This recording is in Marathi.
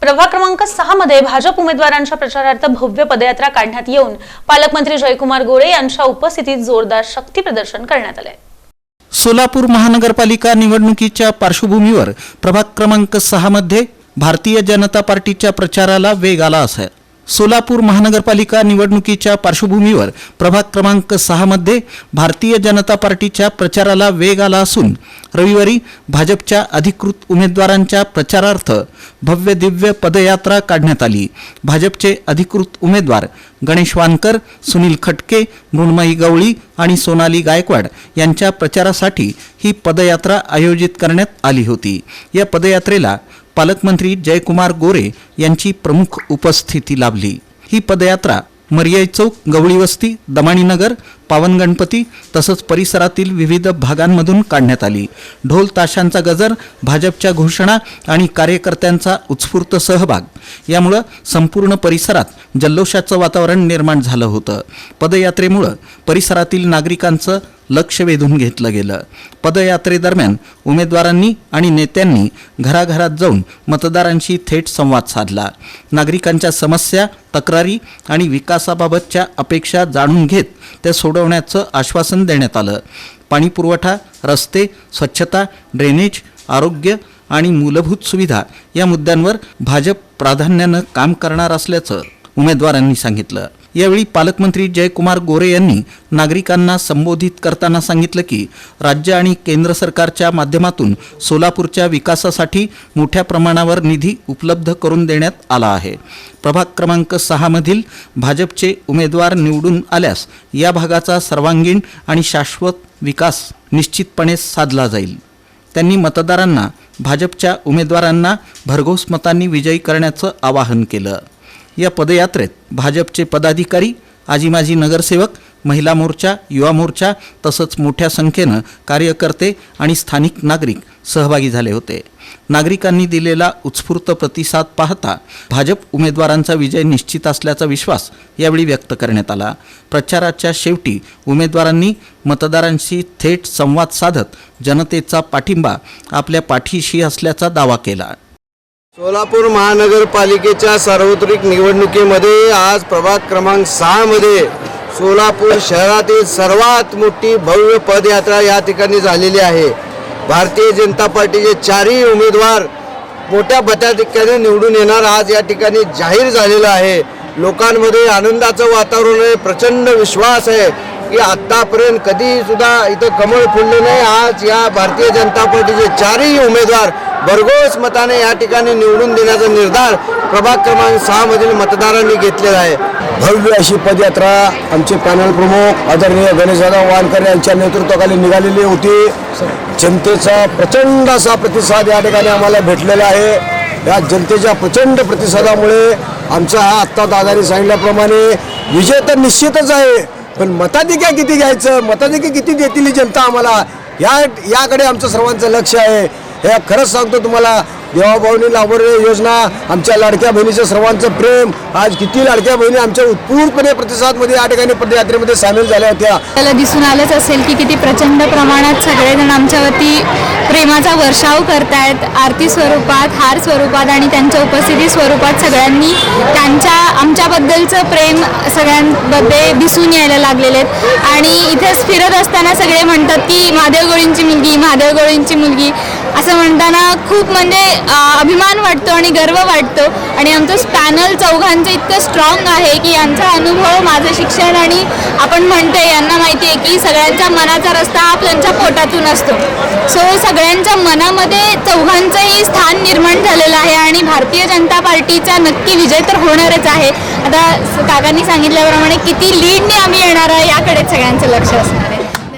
प्रभाग क्रमांक 6 मध्ये भाजप उमेदवारांच्या प्रचारार्थ भव्य पदयात्रा काढण्यात येऊन पालकमंत्री जयकुमार गोरे यांच्या उपस्थितीत जोरदार शक्ती प्रदर्शन करण्यात आले। सोलापूर महानगरपालिका निवडणुकीच्या पार्श्वभूमीवर प्रभाग क्रमांक 6 मध्ये भारतीय जनता पार्टीच्या प्रचाराला वेग आला आहे। सोलापूर महानगरपालिका निवडणुकीच्या पार्श्वभूमीवर प्रभाग क्रमांक 6 मध्ये भारतीय जनता पार्टीच्या प्रचाराला वेग आला असून रविवारी भाजपच्या अधिकृत उमेदवारांच्या प्रचारार्थ भव्य दिव्य पदयात्रा काढण्यात आली। भाजपचे अधिकृत उमेदवार गणेश वानकर, सुनील खटके, मृण्मयी गवळी आणि सोनाली गायकवाड यांच्या प्रचारासाठी ही पदयात्रा आयोजित करण्यात आली होती। या पदयात्रेला पालकमंत्री जयकुमार गोरे यांची प्रमुख उपस्थिती लाभली। ही पदयात्रा मरियाई चौक, गवळी वस्ती, दमाणीनगर, पावन गणपती तसंच परिसरातील विविध भागांमधून काढण्यात आली। ढोल ताशांचा गजर, भाजपच्या घोषणा आणि कार्यकर्त्यांचा उत्स्फूर्त सहभाग यामुळे संपूर्ण परिसरात जल्लोषाचं वातावरण निर्माण झालं होतं। पदयात्रेमुळे परिसरातील नागरिकांचं लक्ष वेधून घेतलं गेलं। पदयात्रेदरम्यान उमेदवारांनी आणि नेत्यांनी घराघरात जाऊन मतदारांशी थेट संवाद साधला। नागरिकांच्या समस्या, तक्रारी आणि विकासाबाबतच्या अपेक्षा जाणून घेत त्या सोडवण्याचं आश्वासन देण्यात आलं। पाणी पुरवठा, रस्ते, स्वच्छता, ड्रेनेज, आरोग्य आणि मूलभूत सुविधा या मुद्द्यांवर भाजप प्राधान्यानं काम करणार असल्याचं उमेदवारांनी सांगितलं। यावेळी पालकमंत्री जयकुमार गोरे यांनी नागरिकांना संबोधित करताना सांगितलं की राज्य आणि केंद्र सरकारच्या माध्यमातून सोलापूरच्या विकासासाठी मोठ्या प्रमाणावर निधी उपलब्ध करून देण्यात आला आहे। प्रभाग क्रमांक 6 मधील भाजपचे उमेदवार निवडून आल्यास या भागाचा सर्वांगीण आणि शाश्वत विकास निश्चितपणे साधला जाईल। त्यांनी मतदारांना भाजपच्या उमेदवारांना भरघोस मतांनी विजयी करण्याचं आवाहन केलं। या पदयात्रेत भाजपचे पदाधिकारी, आजी माजी नगरसेवक, महिला मोर्चा, युवा मोर्चा तसंच मोठ्या संख्येनं कार्यकर्ते आणि स्थानिक नागरिक सहभागी झाले होते। नागरिकांनी दिलेला उत्स्फूर्त प्रतिसाद पाहता भाजप उमेदवारांचा विजय निश्चित असल्याचा विश्वास यावेळी व्यक्त करण्यात आला। प्रचाराच्या शेवटी उमेदवारांनी मतदारांशी थेट संवाद साधत जनतेचा पाठिंबा आपल्या पाठीशी असल्याचा दावा केला। सोलापूर महानगरपालिकेच्या सार्वत्रिक निवडणुकीमध्ये आज प्रभाग क्रमांक 6 मध्ये सोलापूर शहरातील सर्वात मोठी भव्य पदयात्रा या ठिकाणी झालेली आहे। भारतीय जनता पार्टीचे 4ही उमेदवार मोठ्या मताधिक्याने निवडून येणार आज या ठिकाणी जाहीर झालेलं आहे। लोकांमध्ये आनंदाचं वातावरण आहे, प्रचंड विश्वास आहे की आतापर्यंत कधी सुद्धा इथं कमळ फुलले नाही। आज या भारतीय जनता पार्टीचे 4ही उमेदवार भरघोस मताने या ठिकाणी निवडून देण्याचा निर्धार प्रभाग क्रमांक 6 मधील मतदारांनी घेतलेला आहे। भव्य अशी पदयात्रा आमचे पॅनल प्रमुख आदरणीय गणेशदादा वानकर यांच्या नेतृत्वाखाली निघालेली होती। जनतेचा प्रचंड असा प्रतिसाद या ठिकाणी आम्हाला भेटलेला आहे। या जनतेच्या प्रचंड प्रतिसादामुळे आमचा हा आत्ता दादांनी सांगितल्याप्रमाणे विजय तर निश्चितच आहे, पण मताधिक्य किती घ्यायचं, मताधिक्य किती देतील ही जनता आम्हाला याकडे आमचं सर्वांचं लक्ष आहे। हे खरंच सांगतो तुम्हाला, देवाभाऊनी लाभलेली योजना, आमच्या लाडक्या बहिणीचं सर्वांचं प्रेम, आज किती लाडक्या बहिणी आमच्या उत्स्फूर्तपणे प्रतिसादमध्ये या ठिकाणी पदयात्रेमध्ये सामील झाल्या होत्या। त्याला दिसून आलंच असेल की किती प्रचंड प्रमाणात सगळेजण आमच्यावरती प्रेमाचा वर्षाव करतायत। आरती स्वरूपात, हार स्वरूपात आणि त्यांच्या उपस्थिती स्वरूपात सगळ्यांनी आमच्याबद्दलचं प्रेम सगळ्यांमध्ये दिसून यायला लागलेले आहेत। आणि इथेच फिरत असताना सगळे म्हणतात की महादेव गोळींची मुलगी, महादेव गोळींची मुलगी असं म्हणताना खूप म्हणजे अभिमान वाटतो आणि गर्व वाटतो। आणि आमचं पॅनल चौघांचं इतकं स्ट्रॉंग आहे की यांचा अनुभव, माझं शिक्षण आणि आपण म्हणते यांना माहिती आहे की सगळ्यांच्या मनाचा रस्ता हा त्यांच्या पोटातून असतो। सो सगळ्यांच्या मनामध्ये चौघांचंही स्थान निर्माण झालेलं आहे आणि भारतीय जनता पार्टीचा नक्की विजय तर होणारच आहे। आता काकांनी सांगितल्याप्रमाणे किती लीडने आम्ही येणार आहे याकडे सगळ्यांचं लक्ष असतं।